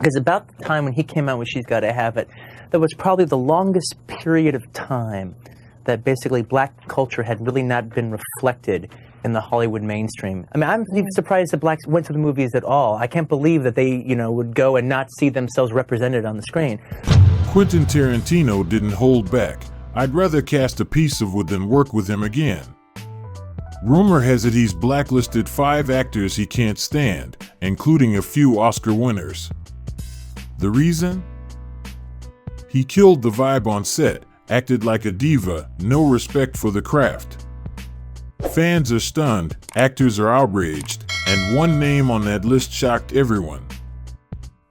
Because about the time when he came out with She's Gotta Have It, that was probably the longest period of time that basically black culture had really not been reflected in the Hollywood mainstream. I mean, I'm even surprised that blacks went to the movies at all. I can't believe that they, would go and not see themselves represented on the screen. Quentin Tarantino didn't hold back. I'd rather cast a piece of wood than work with him again. Rumor has it he's blacklisted 5 actors he can't stand, including a few Oscar winners. The reason? He killed the vibe on set, acted like a diva, no respect for the craft. Fans are stunned, actors are outraged, and one name on that list shocked everyone.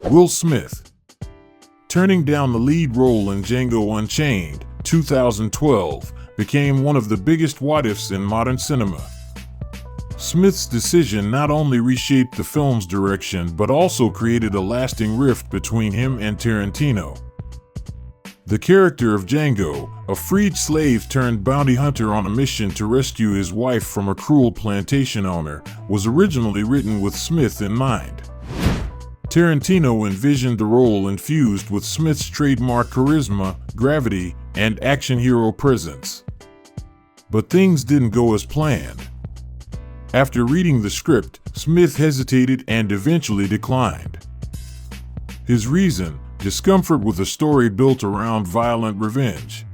Will Smith. Turning down the lead role in Django Unchained, 2012, became one of the biggest what-ifs in modern cinema. Smith's decision not only reshaped the film's direction but also created a lasting rift between him and Tarantino. The character of Django, a freed slave turned bounty hunter on a mission to rescue his wife from a cruel plantation owner, was originally written with Smith in mind. Tarantino envisioned the role infused with Smith's trademark charisma, gravity, and action hero presence. But things didn't go as planned. After reading the script, Smith hesitated and eventually declined. His reason: discomfort with a story built around violent revenge.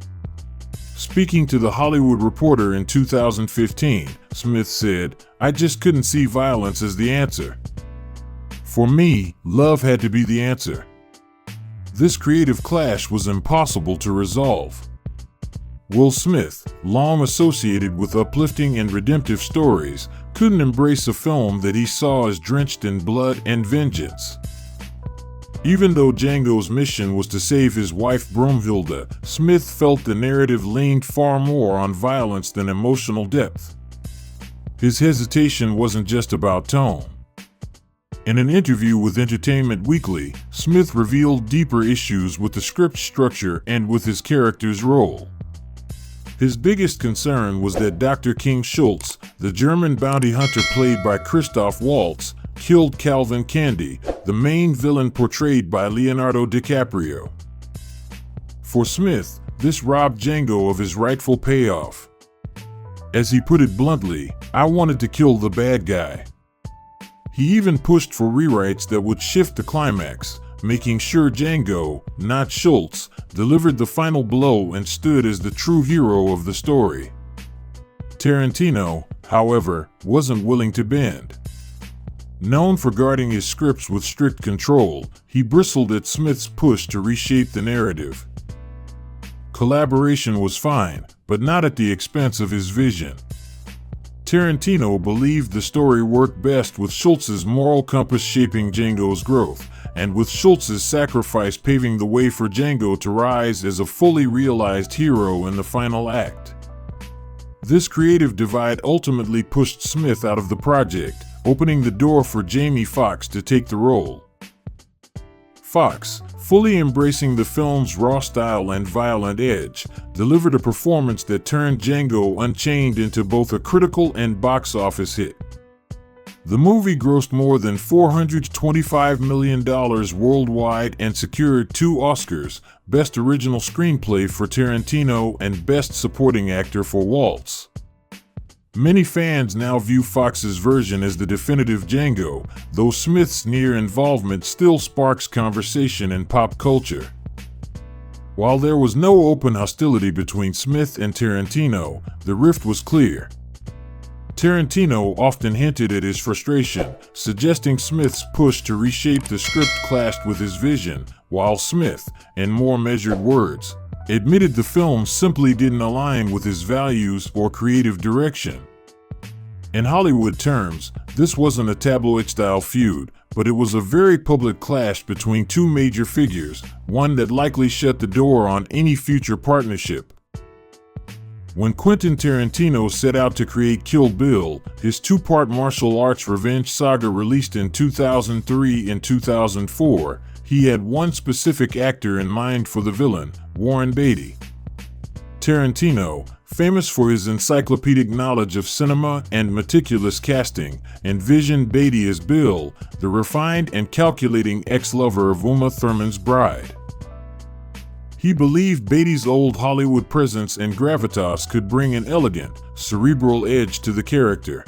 Speaking to The Hollywood Reporter in 2015, Smith said, "I just couldn't see violence as the answer. For me, love had to be the answer." This creative clash was impossible to resolve. Will Smith, long associated with uplifting and redemptive stories, couldn't embrace a film that he saw as drenched in blood and vengeance. Even though Django's mission was to save his wife Bromhilda, Smith felt the narrative leaned far more on violence than emotional depth. His hesitation wasn't just about tone. In an interview with Entertainment Weekly, Smith revealed deeper issues with the script structure and with his character's role. His biggest concern was that Dr. King Schultz, the German bounty hunter played by Christoph Waltz, killed Calvin Candy, the main villain portrayed by Leonardo DiCaprio. For Smith, this robbed Django of his rightful payoff. As he put it bluntly, "I wanted to kill the bad guy." He even pushed for rewrites that would shift the climax, making sure Django, not Schultz, delivered the final blow and stood as the true hero of the story. Tarantino, however, wasn't willing to bend. Known for guarding his scripts with strict control, he bristled at Smith's push to reshape the narrative. Collaboration was fine, but not at the expense of his vision. Tarantino believed the story worked best with Schultz's moral compass shaping Django's growth, and with Schultz's sacrifice paving the way for Django to rise as a fully realized hero in the final act. This creative divide ultimately pushed Smith out of the project, opening the door for Jamie Foxx to take the role. Foxx, fully embracing the film's raw style and violent edge, delivered a performance that turned Django Unchained into both a critical and box office hit. The movie grossed more than $425 million worldwide and secured 2 Oscars, Best Original Screenplay for Tarantino and Best Supporting Actor for Waltz. Many fans now view Foxx's version as the definitive Django, though Smith's near involvement still sparks conversation in pop culture. While there was no open hostility between Smith and Tarantino, the rift was clear. Tarantino often hinted at his frustration, suggesting Smith's push to reshape the script clashed with his vision, while Smith, in more measured words, admitted the film simply didn't align with his values or creative direction. In Hollywood terms, this wasn't a tabloid-style feud, but it was a very public clash between 2 major figures, one that likely shut the door on any future partnership. When Quentin Tarantino set out to create Kill Bill, his 2-part martial arts revenge saga released in 2003 and 2004, he had one specific actor in mind for the villain, Warren Beatty. Tarantino, Famous for his encyclopedic knowledge of cinema and meticulous casting, envisioned Beatty as Bill, the refined and calculating ex-lover of Uma Thurman's bride. He believed Beatty's old Hollywood presence and gravitas could bring an elegant, cerebral edge to the character.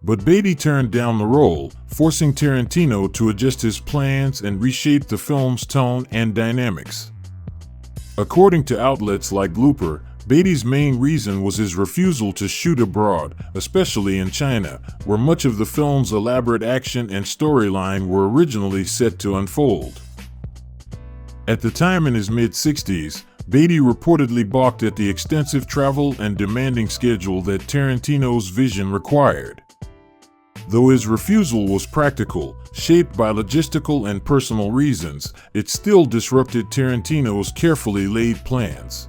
But Beatty turned down the role, forcing Tarantino to adjust his plans and reshape the film's tone and dynamics. According to outlets like Looper, Beatty's main reason was his refusal to shoot abroad, especially in China, where much of the film's elaborate action and storyline were originally set to unfold. At the time in his mid-60s, Beatty reportedly balked at the extensive travel and demanding schedule that Tarantino's vision required. Though his refusal was practical, shaped by logistical and personal reasons, it still disrupted Tarantino's carefully laid plans.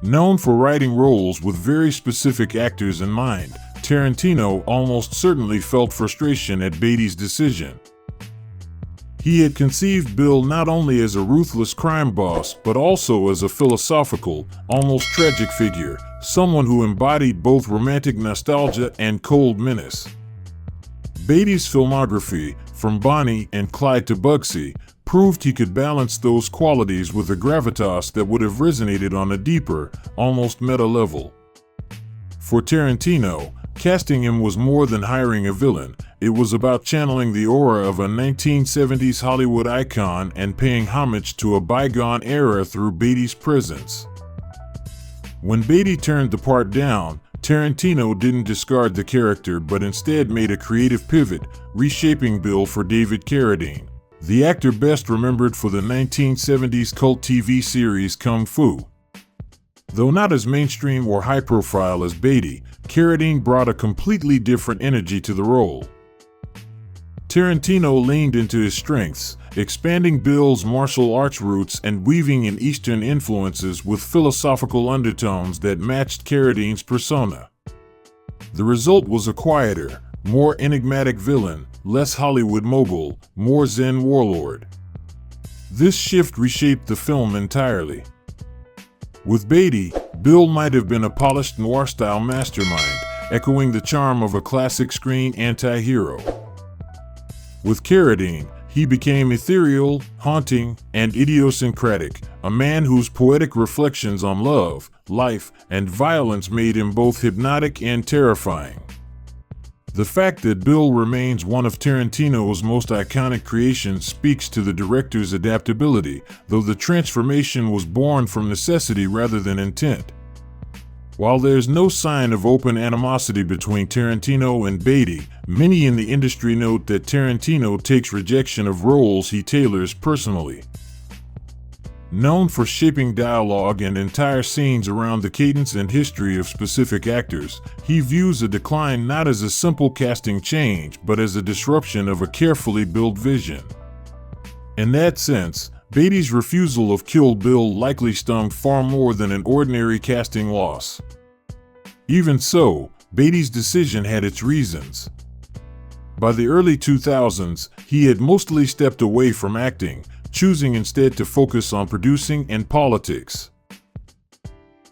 Known for writing roles with very specific actors in mind, Tarantino almost certainly felt frustration at Beatty's decision. He had conceived Bill not only as a ruthless crime boss, but also as a philosophical, almost tragic figure, someone who embodied both romantic nostalgia and cold menace. Beatty's filmography, from Bonnie and Clyde to Bugsy, proved he could balance those qualities with a gravitas that would have resonated on a deeper, almost meta level. For Tarantino, casting him was more than hiring a villain. It was about channeling the aura of a 1970s Hollywood icon and paying homage to a bygone era through Beatty's presence. When Beatty turned the part down, Tarantino didn't discard the character but instead made a creative pivot, reshaping Bill for David Carradine, the actor best remembered for the 1970s cult TV series Kung Fu. Though not as mainstream or high-profile as Beatty, Carradine brought a completely different energy to the role. Tarantino leaned into his strengths, expanding Bill's martial arts roots and weaving in Eastern influences with philosophical undertones that matched Carradine's persona. The result was a quieter, more enigmatic villain, less Hollywood mogul, more Zen warlord. This shift reshaped the film entirely. With Beatty, Bill might have been a polished noir-style mastermind, echoing the charm of a classic screen anti-hero. With Carradine, he became ethereal, haunting, and idiosyncratic, a man whose poetic reflections on love, life, and violence made him both hypnotic and terrifying. The fact that Bill remains one of Tarantino's most iconic creations speaks to the director's adaptability, though the transformation was born from necessity rather than intent. While there's no sign of open animosity between Tarantino and Beatty, many in the industry note that Tarantino takes rejection of roles he tailors personally. Known for shaping dialogue and entire scenes around the cadence and history of specific actors, he views a decline not as a simple casting change but as a disruption of a carefully built vision. In that sense, Beatty's refusal of Kill Bill likely stung far more than an ordinary casting loss. Even so, Beatty's decision had its reasons. By the early 2000s, he had mostly stepped away from acting, choosing instead to focus on producing and politics.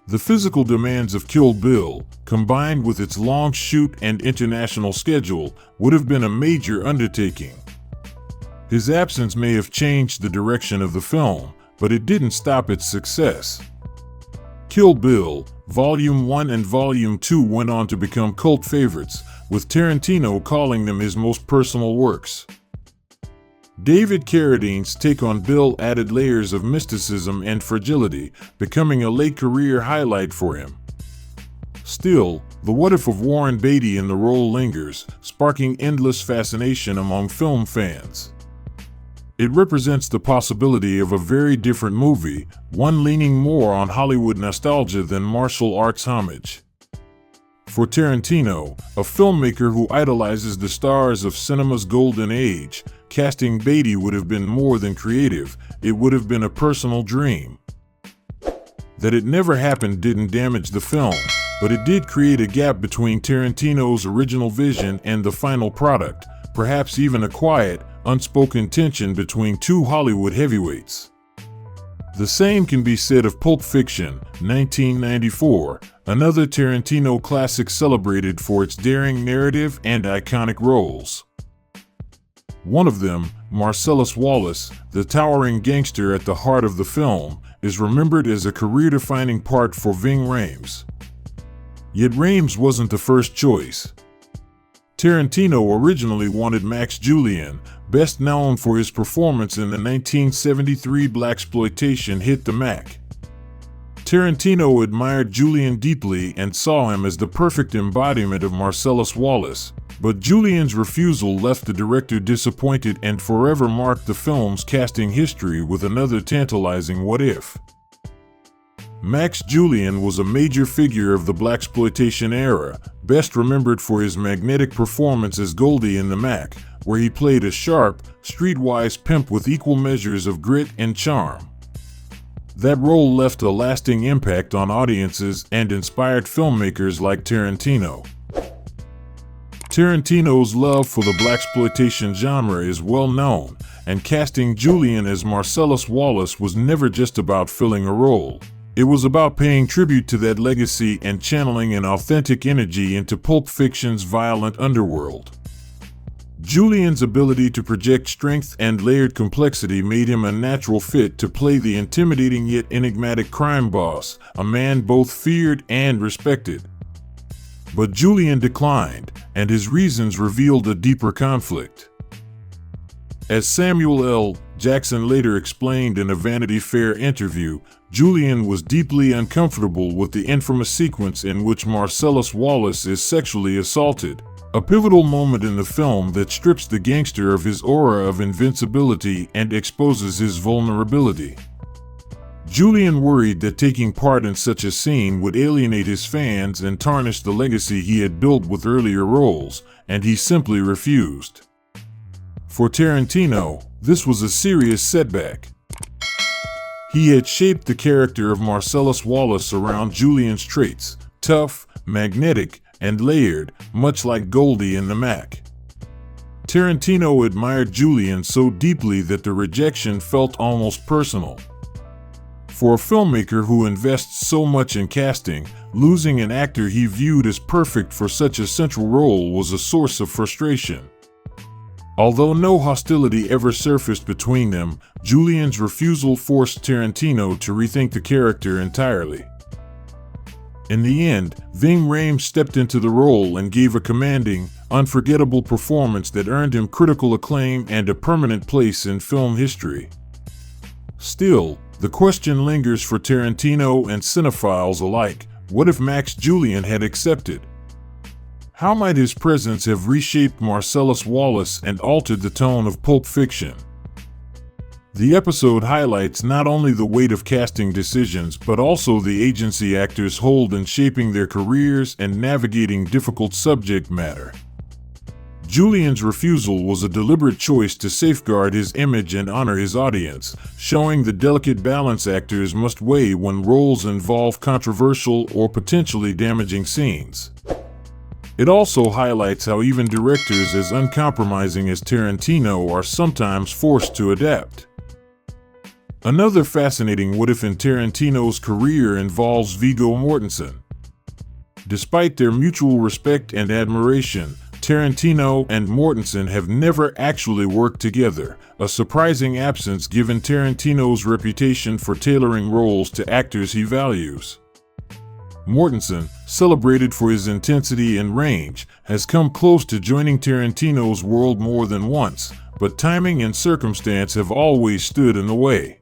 The physical demands of Kill Bill, combined with its long shoot and international schedule, would have been a major undertaking. His absence may have changed the direction of the film, but it didn't stop its success. Kill Bill, Volume 1 and Volume 2 went on to become cult favorites, with Tarantino calling them his most personal works. David Carradine's take on Bill added layers of mysticism and fragility, becoming a late career highlight for him. Still, the what if of Warren Beatty in the role lingers, sparking endless fascination among film fans. It represents the possibility of a very different movie, one leaning more on Hollywood nostalgia than martial arts homage. For Tarantino, a filmmaker who idolizes the stars of cinema's golden age, casting Beatty would have been more than creative, it would have been a personal dream. That it never happened didn't damage the film, but it did create a gap between Tarantino's original vision and the final product, perhaps even a quiet, unspoken tension between two Hollywood heavyweights. The same can be said of Pulp Fiction, 1994, another Tarantino classic celebrated for its daring narrative and iconic roles. One of them, Marcellus Wallace, the towering gangster at the heart of the film, is remembered as a career-defining part for Ving Rhames. Yet Rhames wasn't the first choice. Tarantino originally wanted Max Julian, best known for his performance in the 1973 blaxploitation hit The Mac. Tarantino admired Julian deeply and saw him as the perfect embodiment of Marcellus Wallace, but Julian's refusal left the director disappointed and forever marked the film's casting history with another tantalizing what-if. Max Julian was a major figure of the blaxploitation era, best remembered for his magnetic performance as Goldie in The Mac, where he played a sharp, streetwise pimp with equal measures of grit and charm. That role left a lasting impact on audiences and inspired filmmakers like Tarantino. Tarantino's love for the blaxploitation genre is well known, and casting Julian as Marcellus Wallace was never just about filling a role. It was about paying tribute to that legacy and channeling an authentic energy into Pulp Fiction's violent underworld. Julian's ability to project strength and layered complexity made him a natural fit to play the intimidating yet enigmatic crime boss, a man both feared and respected. But Julian declined, and his reasons revealed a deeper conflict. As Samuel L. Jackson later explained in a Vanity Fair interview, Julian was deeply uncomfortable with the infamous sequence in which Marcellus Wallace is sexually assaulted, a pivotal moment in the film that strips the gangster of his aura of invincibility and exposes his vulnerability. Julian worried that taking part in such a scene would alienate his fans and tarnish the legacy he had built with earlier roles, and he simply refused. For Tarantino, this was a serious setback. He had shaped the character of Marcellus Wallace around Julian's traits, tough, magnetic, and layered, much like Goldie in The Mac. Tarantino admired Julian so deeply that the rejection felt almost personal. For a filmmaker who invests so much in casting, losing an actor he viewed as perfect for such a central role was a source of frustration. Although no hostility ever surfaced between them, Julian's refusal forced Tarantino to rethink the character entirely. In the end, Ving Rhames stepped into the role and gave a commanding, unforgettable performance that earned him critical acclaim and a permanent place in film history. Still, the question lingers for Tarantino and cinephiles alike: what if Max Julian had accepted? How might his presence have reshaped Marcellus Wallace and altered the tone of Pulp Fiction? The episode highlights not only the weight of casting decisions but also the agency actors hold in shaping their careers and navigating difficult subject matter. Julian's refusal was a deliberate choice to safeguard his image and honor his audience, showing the delicate balance actors must weigh when roles involve controversial or potentially damaging scenes. It also highlights how even directors as uncompromising as Tarantino are sometimes forced to adapt. Another fascinating what-if in Tarantino's career involves Viggo Mortensen. Despite their mutual respect and admiration, Tarantino and Mortensen have never actually worked together, a surprising absence given Tarantino's reputation for tailoring roles to actors he values. Mortensen, celebrated for his intensity and range, has come close to joining Tarantino's world more than once, but timing and circumstance have always stood in the way.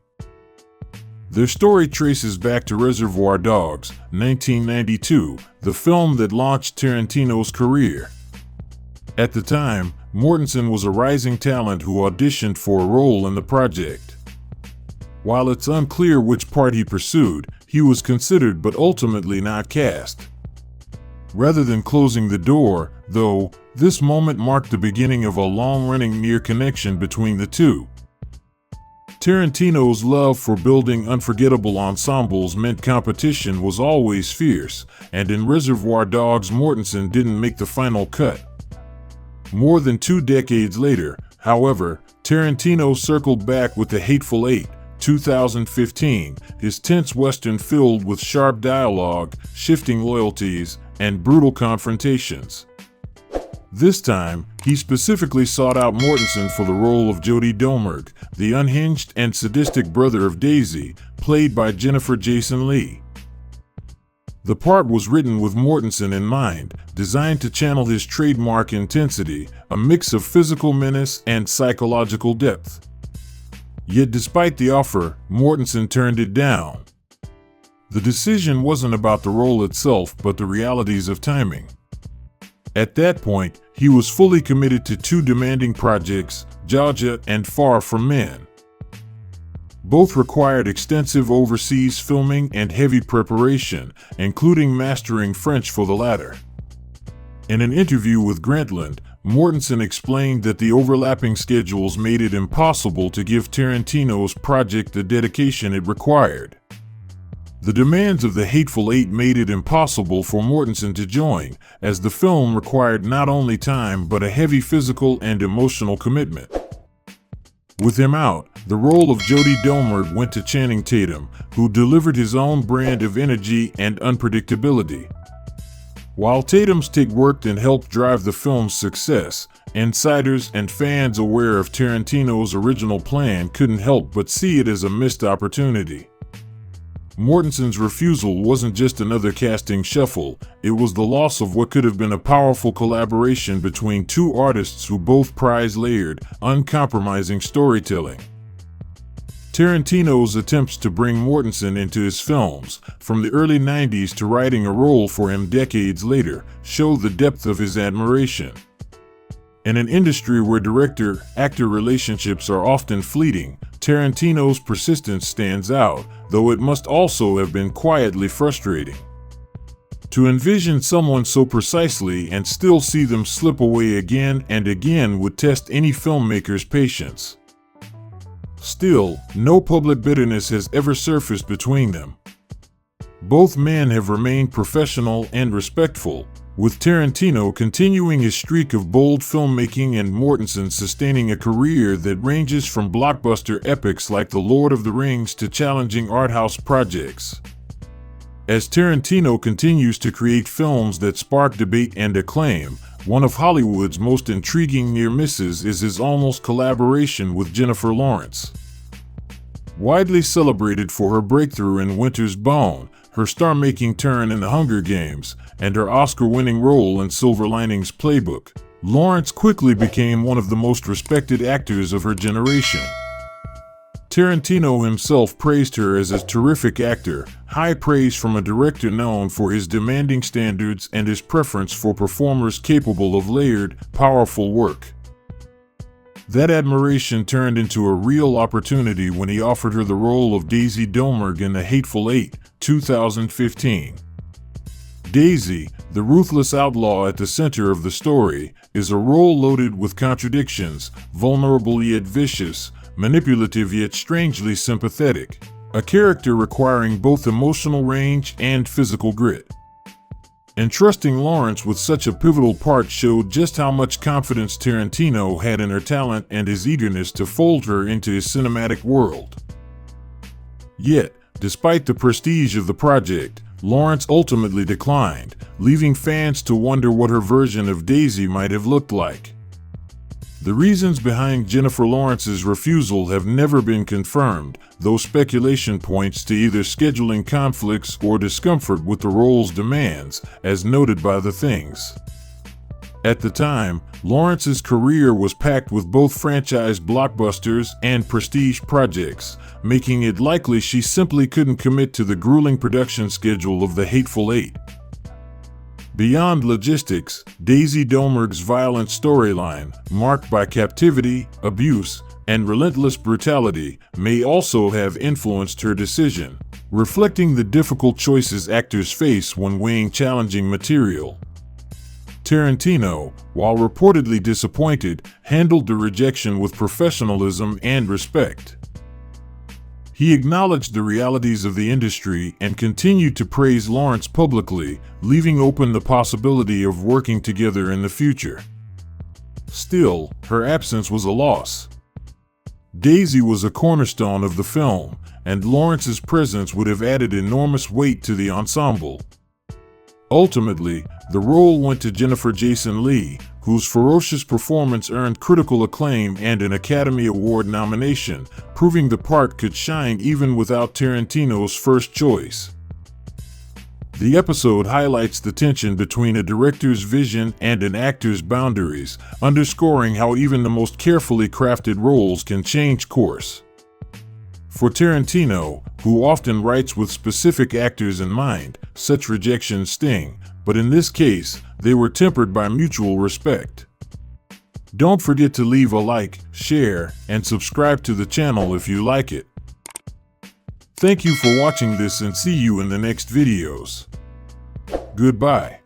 Their story traces back to Reservoir Dogs, 1992, the film that launched Tarantino's career. At the time, Mortensen was a rising talent who auditioned for a role in the project. While it's unclear which part he pursued, he was considered but ultimately not cast. Rather than closing the door, though, this moment marked the beginning of a long-running near connection between the two. Tarantino's love for building unforgettable ensembles meant competition was always fierce, and in Reservoir Dogs Mortensen didn't make the final cut. More than 2 decades later, however, Tarantino circled back with The Hateful Eight, 2015, is tense Western filled with sharp dialogue, shifting loyalties, and brutal confrontations. This time, he specifically sought out Mortensen for the role of Jodie Domergue, the unhinged and sadistic brother of Daisy, played by Jennifer Jason Leigh. The part was written with Mortensen in mind, designed to channel his trademark intensity, a mix of physical menace and psychological depth. Yet despite the offer, Mortensen turned it down. The decision wasn't about the role itself, but the realities of timing. At that point, he was fully committed to two demanding projects, Jaja and Far From Men. Both required extensive overseas filming and heavy preparation, including mastering French for the latter. In an interview with Grantland, Mortensen explained that the overlapping schedules made it impossible to give Tarantino's project the dedication it required. The demands of The Hateful Eight made it impossible for Mortensen to join, as the film required not only time but a heavy physical and emotional commitment. With him out, the role of Jodie Domergue went to Channing Tatum, who delivered his own brand of energy and unpredictability. While Tatum's take worked and helped drive the film's success, insiders and fans aware of Tarantino's original plan couldn't help but see it as a missed opportunity. Mortensen's refusal wasn't just another casting shuffle, it was the loss of what could have been a powerful collaboration between two artists who both prize layered, uncompromising storytelling. Tarantino's attempts to bring Mortensen into his films, from the early 90s to writing a role for him decades later, show the depth of his admiration. In an industry where director-actor relationships are often fleeting, Tarantino's persistence stands out, though it must also have been quietly frustrating. To envision someone so precisely and still see them slip away again and again would test any filmmaker's patience. Still, no public bitterness has ever surfaced between them. Both men have remained professional and respectful, with Tarantino continuing his streak of bold filmmaking and Mortensen sustaining a career that ranges from blockbuster epics like The Lord of the Rings to challenging arthouse projects. As Tarantino continues to create films that spark debate and acclaim, one of Hollywood's most intriguing near misses is his almost collaboration with Jennifer Lawrence. Widely celebrated for her breakthrough in Winter's Bone, her star-making turn in The Hunger Games, and her Oscar-winning role in Silver Linings Playbook, Lawrence quickly became one of the most respected actors of her generation. Tarantino himself praised her as a terrific actor, high praise from a director known for his demanding standards and his preference for performers capable of layered, powerful work. That admiration turned into a real opportunity when he offered her the role of Daisy Domergue in The Hateful Eight, 2015. Daisy, the ruthless outlaw at the center of the story, is a role loaded with contradictions, vulnerable yet vicious, manipulative yet strangely sympathetic, a character requiring both emotional range and physical grit. Entrusting Lawrence with such a pivotal part showed just how much confidence Tarantino had in her talent and his eagerness to fold her into his cinematic world. Yet, despite the prestige of the project, Lawrence ultimately declined, leaving fans to wonder what her version of Daisy might have looked like. The reasons behind Jennifer Lawrence's refusal have never been confirmed, though speculation points to either scheduling conflicts or discomfort with the role's demands, as noted by The Things. At the time, Lawrence's career was packed with both franchise blockbusters and prestige projects, making it likely she simply couldn't commit to the grueling production schedule of The Hateful Eight. Beyond logistics, Daisy Domergue's violent storyline, marked by captivity, abuse, and relentless brutality, may also have influenced her decision, reflecting the difficult choices actors face when weighing challenging material. Tarantino, while reportedly disappointed, handled the rejection with professionalism and respect. He acknowledged the realities of the industry and continued to praise Lawrence publicly, leaving open the possibility of working together in the future. Still, her absence was a loss. Daisy was a cornerstone of the film, and Lawrence's presence would have added enormous weight to the ensemble. Ultimately, the role went to Jennifer Jason Leigh, whose ferocious performance earned critical acclaim and an Academy Award nomination, proving the part could shine even without Tarantino's first choice. The episode highlights the tension between a director's vision and an actor's boundaries, underscoring how even the most carefully crafted roles can change course. For Tarantino, who often writes with specific actors in mind, such rejections sting, but in this case, they were tempered by mutual respect. Don't forget to leave a like, share, and subscribe to the channel if you like it. Thank you for watching this and see you in the next videos. Goodbye.